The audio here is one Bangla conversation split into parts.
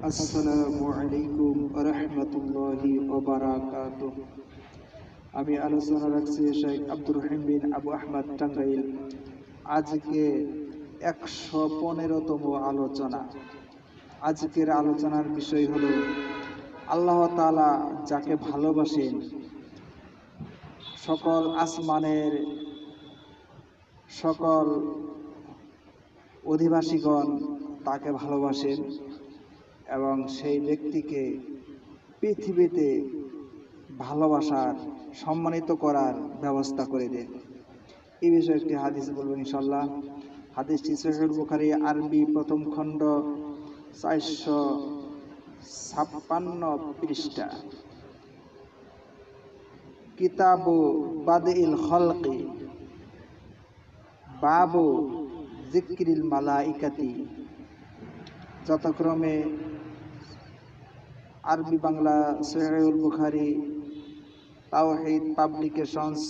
আসসালামু আলাইকুম ওয়া রাহমাতুল্লাহি ওয়া বারাকাতুহ। আমি আলোচনা রাখছি শেখ আব্দুর রহিম বিন আবু আহমদ টাঙ্গাইল। আজকে 115তম আলোচনা। আজকের আলোচনার বিষয় হলো আল্লাহ তাআলা যাকে ভালোবাসেন, সকল আসমানের সকল অধিবাসীগণ তাকে ভালোবাসেন এবং সেই ব্যক্তিকে পৃথিবীতে ভালোবাসার, সম্মানিত করার ব্যবস্থা করে দেন। এই বিষয়ে একটি হাদিস বলবো ইনশাআল্লাহ। হাদিসটি সহিহ বুখারী আরবি প্রথম খণ্ড 456 পৃষ্ঠা, কিতাবু বাদিল খলকি, বাবু যিকরিল মালাইকাতি। যথাক্রমে আরবি বাংলা সহিহ বুখারী তাওহীদ পাবলিকেশনস,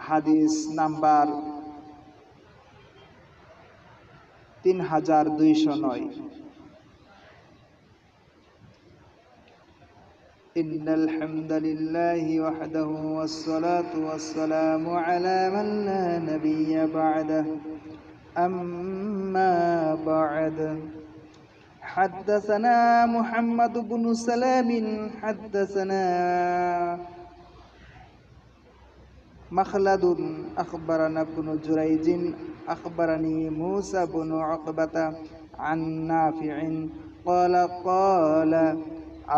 হাদিস নাম্বার 3209। ইন্নাল হামদালিল্লাহি ওয়াহদাহু ওয়াসসালাতু ওয়াসসালামু আলা মান লা নাবিয়্যা বা'দাহু, আম্মা বা'দ। حدثنا محمد بن سلام حدثنا مخلد أخبرنا ابن جريج أخبرني موسى بن عقبة عن نافع قال قال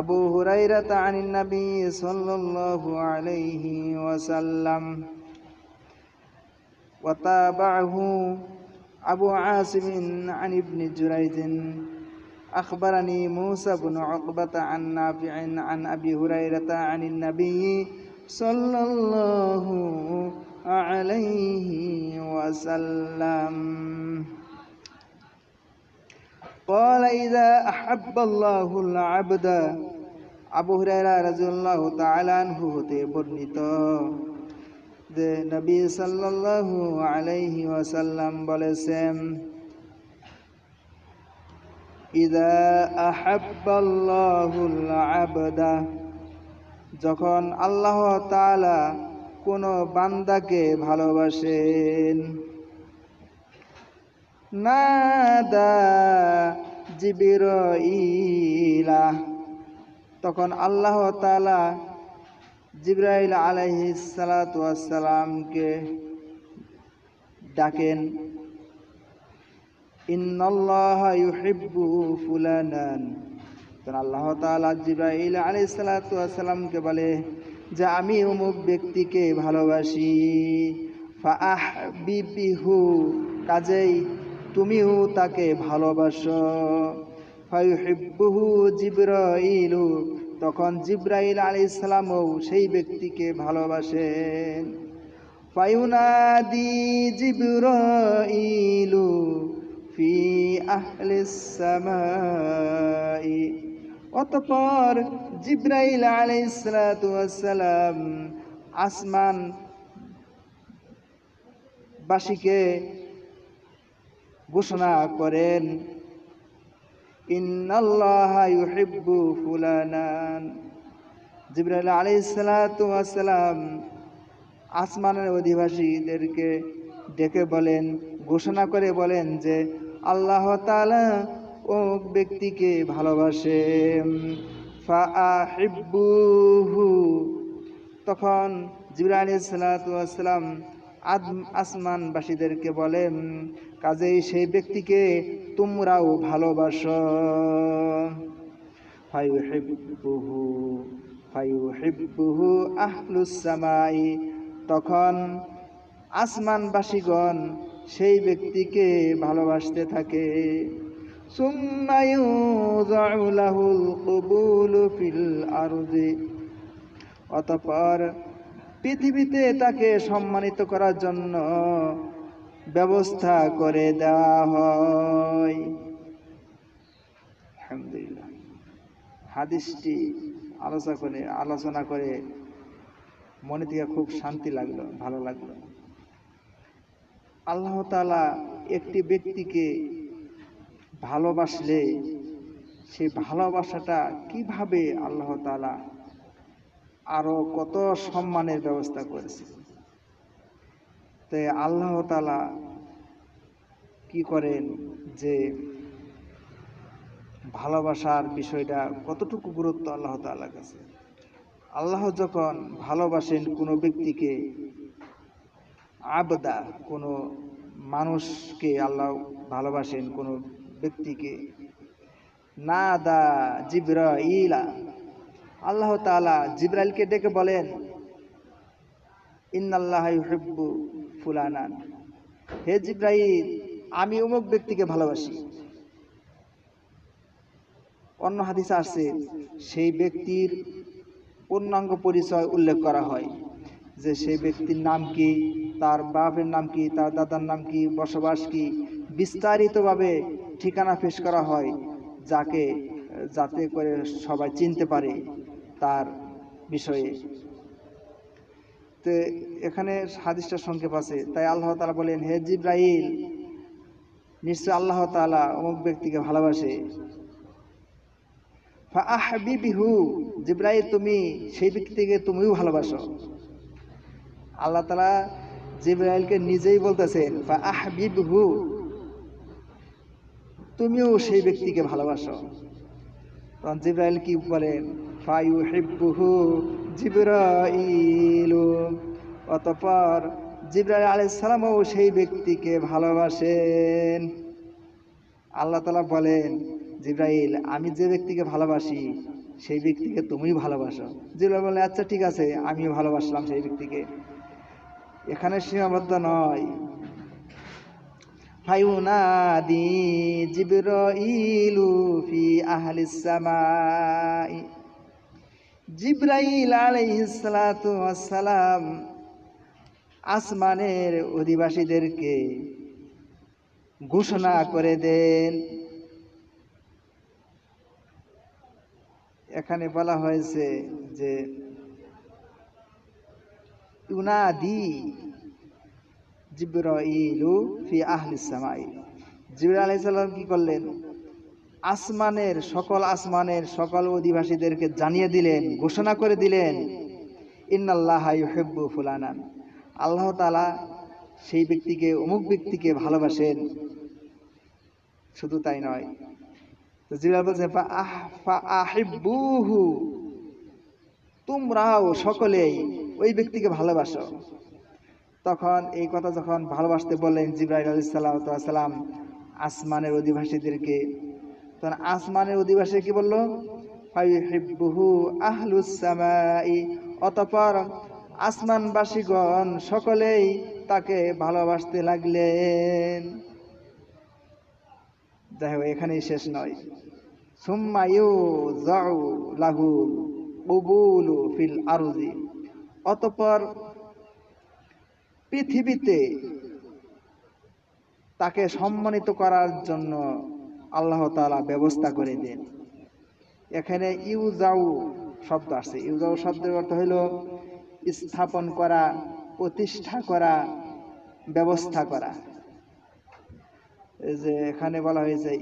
أبو هريرة عن النبي صلى الله عليه وسلم، وتابعه أبو عاصم عن ابن جريج أخبرني موسى بن عقبة عن نافع عن أبي هريرة عن النبي صلى الله عليه وسلم قال إذا أحب الله العبد। আবু হুরায়রা রাদিয়াল্লাহু তাআলা আনহু হতে বর্ণিত যে নবী সাল্লাল্লাহু আলাইহি ওয়াসাল্লাম বলেছেন, ইযা আহাব্বাল্লাহুল আবদা, যখন আল্লাহ তাআলা কোন বান্দাকে ভালোবাসেন, নাদা জিবরাইলা, তখন আল্লাহ তাআলা জিবরাইল আলাইহিস সালাতু ওয়াস সালামকে ডাকেন, ইন্নাল্লাহা ইউহিব্বু ফুলানান। তখন আল্লাহ তাআলা জিবরাইল আলাইহিস সালাতু ওয়াস সালামকে বলে যে আমি অমুক ব্যক্তিকে ভালোবাসি, ফাআহবিবিহু, কাজেই তুমিও তাকে ভালোবাসো। ফায়ুহিব্বুহু জিবরাইলু, তখন জিবরাইল আলাইহিস সালামও সেই ব্যক্তিকে ভালোবাসেন। ফায়ুনাদি জিবরাইলু ফি আহলিস সামাই, অতঃপর জিবরাইল আলাইহিস সালাতু ওয়াস সালাম আসমান বাসীকে ঘোষণা করেন, ইন্নাল্লাহা ইউহিব্বু ফুলানান। জিবরাইল আলাইহিস সালাতু ওয়াস সালাম আসমানের অধিবাসীদেরকে ডেকে বলেন, ঘোষণা করে বলেন যে আল্লাহ তাআলা ও ব্যক্তিকে ভালোবাসেন, ফাআহিব্বুহু। তখন জিবরাইল আলাইহিস সালাতু ওয়াস সালাম আসমানবাসীদেরকে বলেন, কাজেই সেই ব্যক্তিকে তোমরাও ভালোবাসো। ফায়ুহিব্বুহু আহলুস সামাই, তখন আসমানবাসীগণ সেই ব্যক্তিকে ভালোবাসতে থাকে। সুম্মা ইউযাউ লাহুল কুবুলু ফিল আরদি, অতঃপর পৃথিবীতে তাকে সম্মানিত করার জন্য ব্যবস্থা করে দেওয়া হয়। আলহামদুলিল্লাহ। হাদিসটি আলোচনা করে মনে থেকে খুব শান্তি লাগলো, ভালো লাগলো। আল্লাহ তাআলা একটি ব্যক্তিকে ভালোবাসলে সেই ভালোবাসাটা কিভাবে আল্লাহ তাআলা আরো কত সম্মানের ব্যবস্থা করেছে। তাই আল্লাহ তাআলা কি করেন যে ভালোবাসার বিষয়টা কতটুকু গুরুত্ব আল্লাহ তাআলার কাছে। আল্লাহ যখন ভালোবাসেন কোনো ব্যক্তিকে, আবদা কোনো মানুষকে আল্লাহ ভালোবাসেন কোনো ব্যক্তিকে, নাদা জিবরাইলা, আল্লাহ তাআলা জিবরাইলকে ডেকে বলেন ইন্নাল্লাহা ইউহিব্বু ফুলানান, হে জিবরাইল আমি অমুক ব্যক্তিকে ভালোবাসি। অন্য হাদিসে আছে সেই ব্যক্তির পূর্ণাঙ্গ পরিচয় উল্লেখ করা হয়, যে সেই ব্যক্তির নাম কি, তার বাপের নাম কি, তার দাদার নাম কি, বসবাস কি, বিস্তারিতভাবে ঠিকানা পেশ করা হয়, যাতে করে সবাই চিনতে পারে তার বিষয়ে। তো এখানে হাদিসটা সংক্ষেপ আছে। তাই আল্লাহ তাআলা বলেন, হে জিবরাইল নিশ্চয় আল্লাহ তাআলা অমুক ব্যক্তিকে ভালোবাসে। ফাআহবিবহু, জিবরাইল তুমি সেই ব্যক্তিকে তুমিও ভালোবাসো। আল্লাহ তাআলা জিবরাইলকে নিজেই বলতেছেন ফাআহবিবহু, তুমিও সেই ব্যক্তিকে ভালোবাসো। তখন জিবরাইল কি বলেন, ফায়ুহিব্বুহু জিবরাইলু, অতঃপর জিবরাইল আলাইহিস সালামও সেই ব্যক্তিকে ভালোবাসেন। আল্লাহ তাআলা বলেন, জিবরাইল আমি যে ব্যক্তিকে ভালোবাসি সেই ব্যক্তিকে তুমিও ভালোবাসো। জিবরাইল বলে আচ্ছা ঠিক আছে, আমিও ভালোবাসলাম সেই ব্যক্তিকে। এখানে সীমাবদ্ধ নয়। ফায়ুনাদি জিবরাইলু ফি আহলিস সামাই, জিবরাইল আলাইহিস সালাতু ওয়াস সালাম আসমানের অধিবাসীদেরকে ঘোষণা করে দেন। এখানে বলা হয়েছে যে ইউনাদি জিবরাইলু ফি আহলিস সামাই, জিবরাইল আলাইহিস সালাম কি করলেন, আসমানের সকল অধিবাসীদেরকে জানিয়ে দিলেন, ঘোষণা করে দিলেন, ইন্নাল্লাহা ইউহিব্বু ফুলানান, আল্লাহ তাআলা সেই ব্যক্তিকে অমুক ব্যক্তিকে ভালোবাসেন। শুধু তাই নয়, তো জিবরাইল বলছে ফাআহিব্বুহু, তোমরাও সকলেই ওই ব্যক্তিকে ভালোবাসো। তখন এই কথা যখন ভালোবাসতে বললেন জিবরাইল আলাইহিস সালাম আসমানের অধিবাসীদেরকে, তখন আসমানের অধিবাসী কি বলল, ফায়ুহিব্বুহু আহলুস সামাই, অতঃপর আসমানবাসীগণ সকলেই তাকে ভালোবাসতে লাগলেন। যাই হোক এখানেই শেষ নয়। সুম্মা ইউযাউ লাহুল কুবুলু ফিল আরজি, অতঃপর পৃথিবীতে তাকে সম্মানিত করার জন্য আল্লাহ তাআলা ব্যবস্থা করে দেন। এখানে ইউযাউ শব্দ আছে। ইউযাউ শব্দের অর্থ হইল স্থাপন করা, প্রতিষ্ঠা করা, ব্যবস্থা করা। এই যে এখানে বলা হয়েছে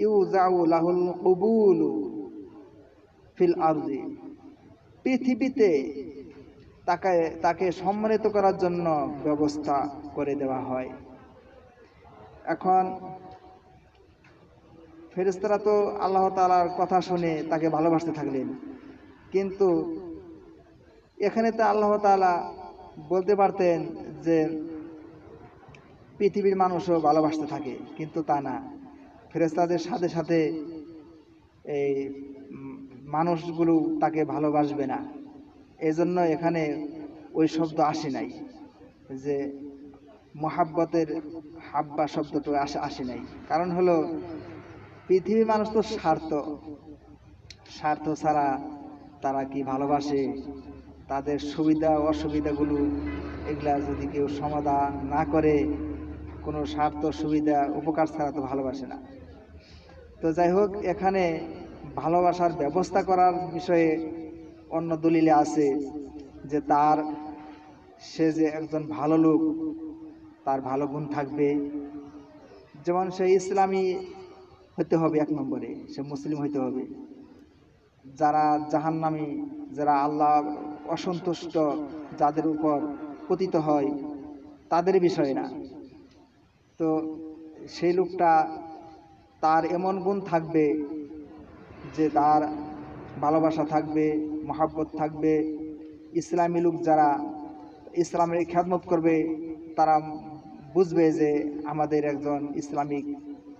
ইউযাউ লাহুল কুবুলু ফিল আরজি, পৃথিবীতে তাকে সম্মানিত করার জন্য ব্যবস্থা করে দেওয়া হয়। এখন ফেরেশতারা তো আল্লাহ তাআলার কথা শুনে তাকে ভালোবাসতে থাকলেন, কিন্তু এখানে তো আল্লাহ তাআলা বলতে পারতেন যে পৃথিবীর মানুষও ভালোবাসতে থাকে, কিন্তু তা না। ফেরেশতাদের সাথে সাথে এই মানুষগুলো তাকে ভালোবাসবে না, এজন্য এখানে ওই শব্দ আসে নাই, যে মহাব্বতের হাব্বা শব্দটা আসে নাই। কারণ হলো পৃথিবীর মানুষ তো স্বার্থ ছাড়া তারা কি ভালোবাসে? তাদের সুবিধা অসুবিধাগুলো এগুলা যদি কেউ সমাধান না করে, কোনো স্বার্থ সুবিধা উপকার ছাড়া তো ভালোবাসে না। তো যাই হোক, এখানে ভালোবাসার ব্যবস্থা করার বিষয়ে অন্য দলিলে আছে যে সে যে একজন ভালো লোক, তার ভালো গুণ থাকবে। যেমন সে ইসলামী হতে হবে, 1 নম্বরে সে মুসলিম হইতে হবে। যারা জাহান্নামী, যারা আল্লাহ অসন্তুষ্ট, যাদের উপর পতিত হয়, তাদের বিষয় না। তো সেই লোকটা, তার এমন গুণ থাকবে যে তার ভালোবাসা থাকবে, মহাব্বত থাকবে। ইসলামী লোক যারা ইসলামের খেদমত করবে, তারা বুঝবে যে আমাদের একজন ইসলামিক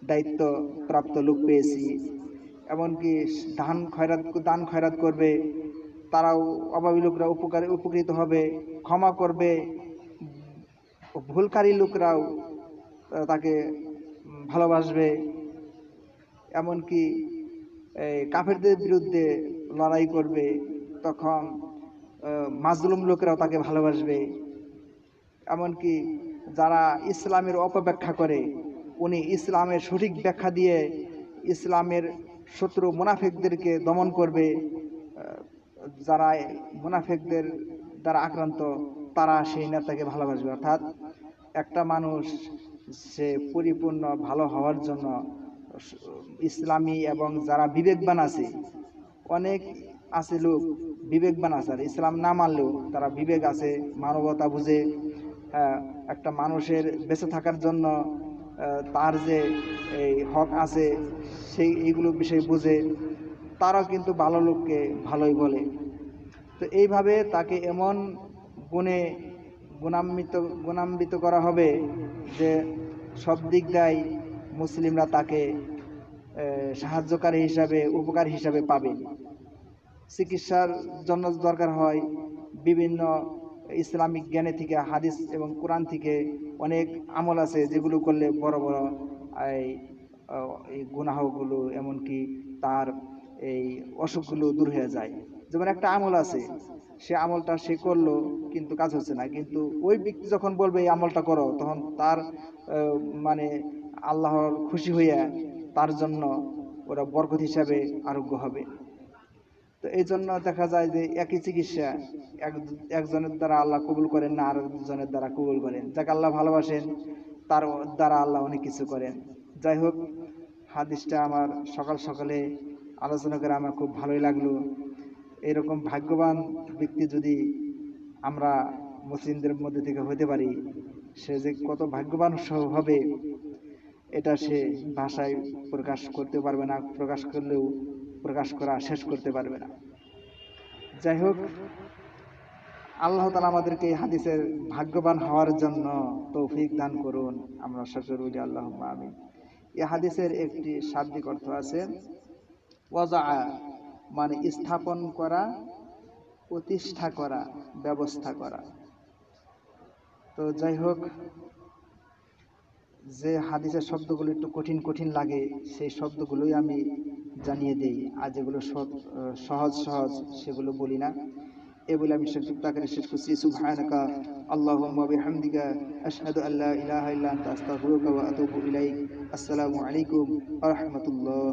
দায়িত্ব প্রাপ্ত লোক পেয়েছি। এমনকি দান খয়রাত করবে, তারাও অভাবী লোকরা উপকৃত হবে, ক্ষমা করবে। ভুলকারী লোকরাও তাকে ভালোবাসবে। এমনকি কাফেরদের বিরুদ্ধে লড়াই করবে, তখন মাজলুম লোকেরাও তাকে ভালোবাসবে। এমনকি যারা ইসলামের অপব্যাখ্যা করে, উনি ইসলামের সঠিক ব্যাখ্যা দিয়ে ইসলামের শত্রু মুনাফিকদেরকে দমন করবে। যারা মুনাফিকদের দ্বারা আক্রান্ত, তারা সেই নেতাকে ভালোবাসবে। অর্থাৎ একটা মানুষ সে পরিপূর্ণ ভালো হওয়ার জন্য ইসলামী এবং যারা বিবেকবান আছে, অনেক আছে লোক বিবেকবান আছে, আর ইসলাম না মানলেও তারা বিবেক আছে, মানবতা বুঝে, একটা মানুষের বেঁচে থাকার জন্য তার যে এই হক আছে এইগুলো বিষয় বুঝে, তারাও কিন্তু ভালো লোককে ভালোই বলে। তো এইভাবে তাকে এমন গুণে গুণান্বিত করা হবে যে সব দিক দিয়ে মুসলিমরা তাকে সাহায্যকারী হিসাবে, উপকার হিসাবে পাবে। চিকিৎসার জন্য দরকার হয় বিভিন্ন ইসলামিক জ্ঞানে থেকে, হাদিস এবং কোরআন থেকে অনেক আমল আছে যেগুলো করলে বড় বড় এই গুনাহগুলো, এমনকি তার এই অসুখগুলো দূর হয়ে যায়। যেমন একটা আমল আছে, সে আমলটা সে করলো কিন্তু কাজ হচ্ছে না, কিন্তু ওই ব্যক্তি যখন বলবে এই আমলটা করো, তখন তার মানে আল্লাহর খুশি হইয়া তার জন্য ওরা বরকত হিসাবে আরোগ্য হবে। তো এই জন্য দেখা যায় যে একই চিকিৎসা একজনের দ্বারা আল্লাহ কবুল করেন না, আর একজনের দ্বারা কবুল করেন। যাকে আল্লাহ ভালোবাসেন তার দ্বারা আল্লাহ অনেক কিছু করেন। যাই হোক, হাদিসটা আমার সকাল সকালে আলোচনা করে আমার খুব ভালোই লাগলো। এরকম ভাগ্যবান ব্যক্তি যদি আমরা মুসলিমদের মধ্যে থেকে হতে পারি, সে যে কত ভাগ্যবান হবে এটা সে ভাষায় প্রকাশ করতে পারবে না, প্রকাশ করলেও প্রকাশ করা শেষ করতে পারবে না। যাই হোক, আল্লাহ তাআলা আমাদেরকে এই হাদিসের ভাগ্যবান হওয়ার জন্য তৌফিক দান করুন, আমরা সকলে বলি আল্লাহুম্মা আমিন। এই হাদিসের একটি শাব্দিক অর্থ আছে ওয়াজা, মানে স্থাপন করা, প্রতিষ্ঠা করা, ব্যবস্থা করা। তো যাই হোক, যে হাদিসের শব্দগুলো একটু কঠিন কঠিন লাগে সেই শব্দগুলোই আমি জানিয়ে দেই, আর যেগুলো সহজ সহজ সেগুলো বলি না। এ বলে আমি সংক্ষিপ্ত আকারে শেষ করছি। সুবহানাকা আল্লাহুম্মা বিহামদিকা আশহাদু আল্লা ইলাহা ইল্লা আনতা আস্তাগফিরুকা ওয়া আতুবু ইলাইক। আসসালামু আলাইকুম ওয়া রাহমাতুল্লাহ।